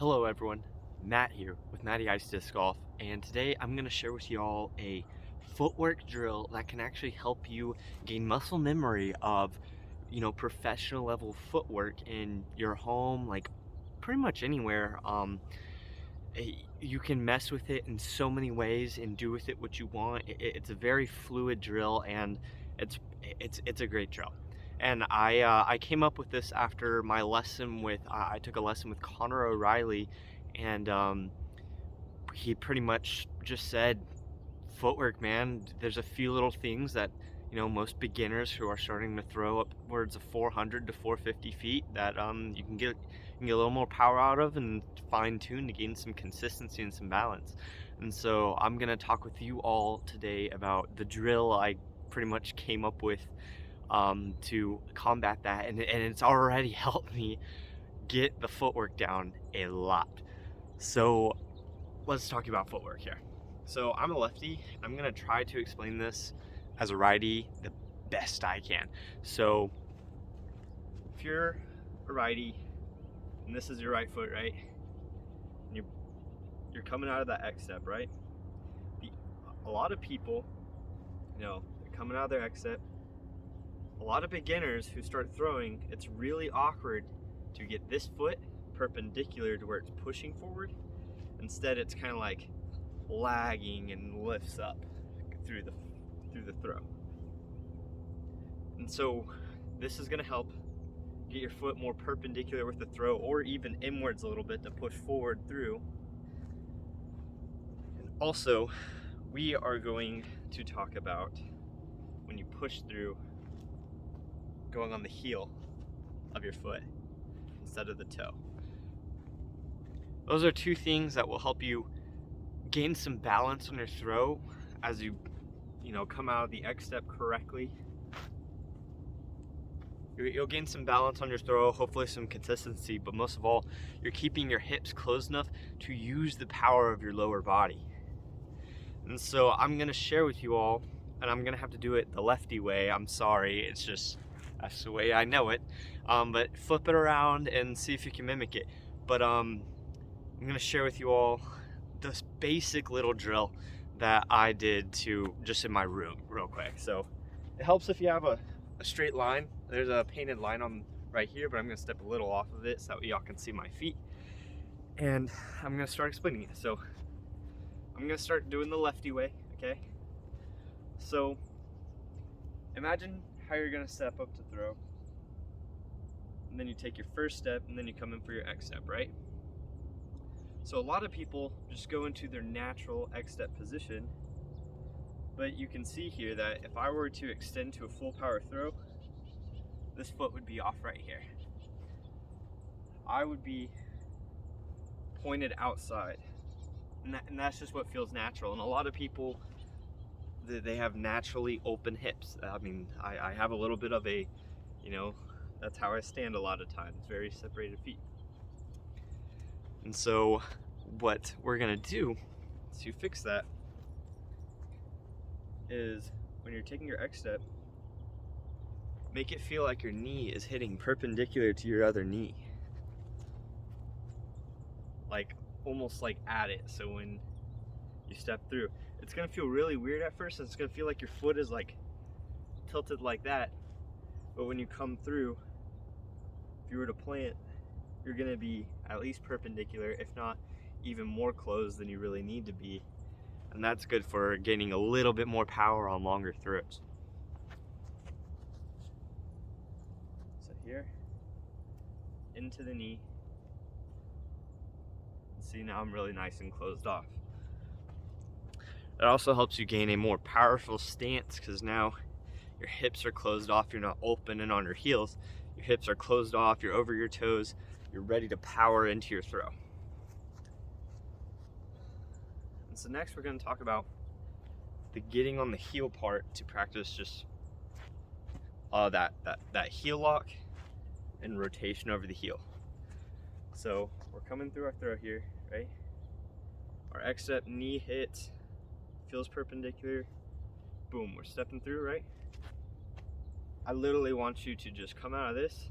Hello everyone, Matt here with Matty Ice Disc Golf, and today I'm going to share with you all a footwork drill that can actually help you gain muscle memory of, professional level footwork in your home, like pretty much anywhere. You can mess with it in so many ways and do with it what you want. It's a very fluid drill, and it's a great drill. And I came up with this after my lesson with I took a lesson with Connor O'Reilly, and he pretty much just said, footwork, man. There's a few little things that most beginners who are starting to throw upwards of 400 to 450 feet that you can get a little more power out of and fine tune to gain some consistency and some balance. And so I'm gonna talk with you all today about the drill I pretty much came up with to combat that, and it's already helped me get the footwork down a lot. So let's talk about footwork here. So I'm a lefty. I'm gonna try to explain this as a righty the best I can. So if you're a righty and this is your right foot, right, and you're coming out of that X step, right, a lot of people, they're coming out of their X step. A lot of beginners who start throwing, it's really awkward to get this foot perpendicular to where it's pushing forward. Instead, it's kind of like lagging and lifts up through the throw. And so this is going to help get your foot more perpendicular with the throw, or even inwards a little bit to push forward through. And also, we are going to talk about when you push through, going on the heel of your foot instead of the toe. Those are two things that will help you gain some balance on your throw as you come out of the X step correctly. You'll gain some balance on your throw, hopefully some consistency, but most of all, you're keeping your hips closed enough to use the power of your lower body. And so I'm gonna share with you all, and I'm gonna have to do it the lefty way. I'm sorry, it's just that's the way I know it. But flip it around and see if you can mimic it. But I'm gonna share with you all this basic little drill that I did to just in my room real quick. So it helps if you have a straight line. There's a painted line on right here, but I'm gonna step a little off of it so that y'all can see my feet. And I'm gonna start explaining it. So I'm gonna start doing the lefty way, okay? So imagine how you're gonna step up to throw, and then you take your first step, and then you come in for your X step, right? So a lot of people just go into their natural X step position, but you can see here that if I were to extend to a full power throw, this foot would be off right here. I would be pointed outside, and that's just what feels natural. And a lot of people, they have naturally open hips. I mean, I have a little bit of a, that's how I stand a lot of times, very separated feet. And so what we're gonna do to fix that is when you're taking your X step, make it feel like your knee is hitting perpendicular to your other knee. Like almost like at it. So when you step through, it's gonna feel really weird at first. It's gonna feel like your foot is like tilted like that. But when you come through, if you were to plant, you're gonna be at least perpendicular, if not even more closed than you really need to be. And that's good for gaining a little bit more power on longer throws. So here, into the knee. See, now I'm really nice and closed off. It also helps you gain a more powerful stance because now your hips are closed off. You're not open and on your heels. Your hips are closed off. You're over your toes. You're ready to power into your throw. And so next we're going to talk about the getting on the heel part to practice just that heel lock and rotation over the heel. So we're coming through our throw here, right? Our X step, knee hits, feels perpendicular. Boom, we're stepping through, right? I literally want you to just come out of this,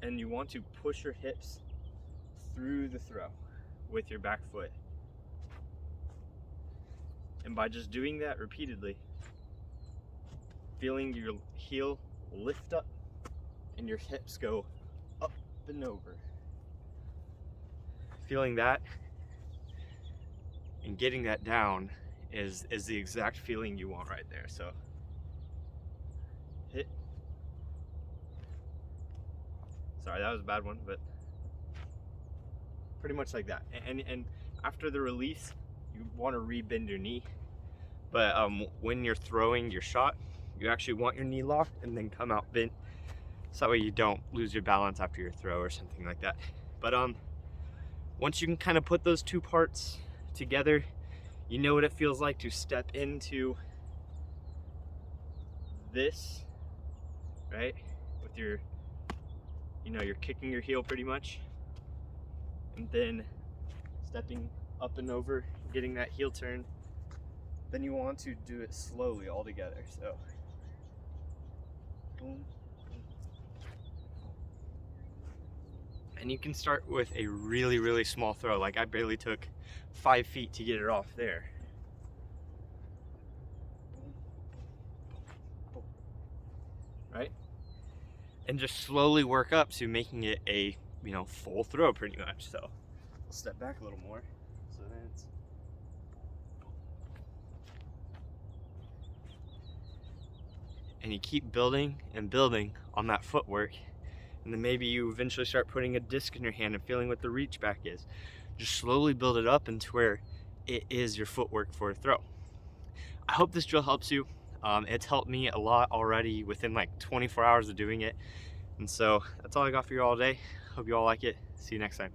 and you want to push your hips through the throw with your back foot. And by just doing that repeatedly, feeling your heel lift up and your hips go up and over. Feeling that and getting that down is the exact feeling you want right there. So hit. Sorry, that was a bad one, but pretty much like that. And after the release, you want to re-bend your knee. But when you're throwing your shot, you actually want your knee locked and then come out bent, so that way you don't lose your balance after your throw or something like that. But once you can kind of put those two parts together, you know what it feels like to step into this, right? With your, you're kicking your heel pretty much, and then stepping up and over, getting that heel turn. Then you want to do it slowly all together. So boom, boom. And you can start with a really small throw. Like I barely took 5 feet to get it off there. Right? And just slowly work up to making it a, full throw pretty much. So I'll step back a little more. So then it's, and you keep building and building on that footwork. And then maybe you eventually start putting a disc in your hand and feeling what the reach back is. Just slowly build it up into where it is your footwork for a throw. I hope this drill helps you. It's helped me a lot already within like 24 hours of doing it. And so that's all I got for you all today. Hope you all like it. See you next time.